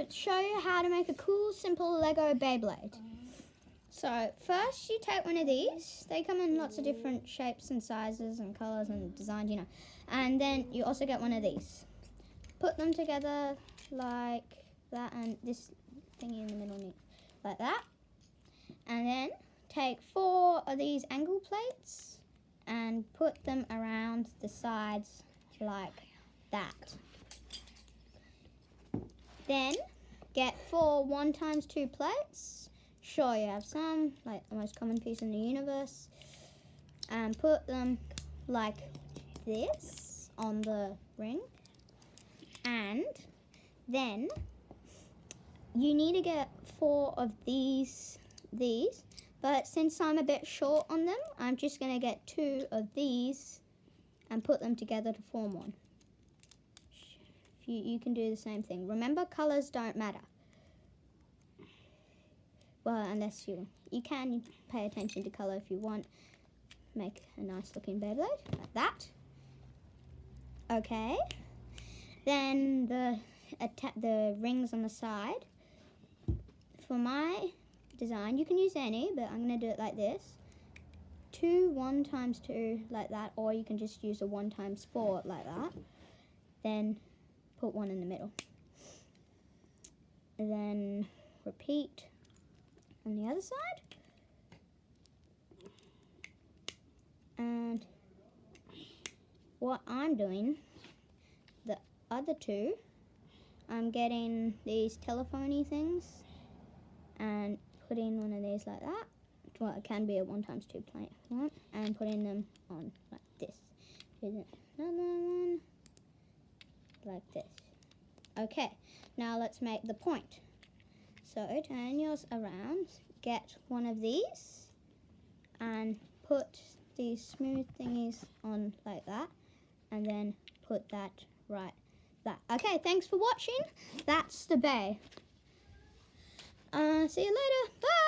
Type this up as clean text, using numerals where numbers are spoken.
to show you how to make a cool, simple Lego Beyblade. So first you take one of these. They come in lots of different shapes and sizes and colours and designs, you know. And then you also get one of these. Put them together like that, and this thingy in the middle like that. And then take 4 of these angle plates and put them around the sides like that. Then get 4 1x2 plates. Sure, you have some, like the most common piece in the universe, and put them like this on the ring. And then you need to get 4 of these, but since I'm a bit short on them, I'm just going to get 2 of these and put them together to form one. You can do the same thing. Remember, colours don't matter. Well, unless you can pay attention to colour if you want. Make a nice looking Beyblade like that. Okay. Then the rings on the side. For my design, you can use any, but I'm going to do it like this. 2 1x2 like that, or you can just use a 1x4 like that. Then put one in the middle. And then repeat on the other side. And what I'm doing, the other 2, I'm getting these telephony things and putting one of these like that. Well, it can be a 1x2 plate if you want, and putting them on like this. Here's another one like this. Okay, now let's make the point. So turn yours around, get one of these, and put these smooth thingies on like that, and then put that right there. Okay, thanks for watching. That's the bay. See you later. Bye.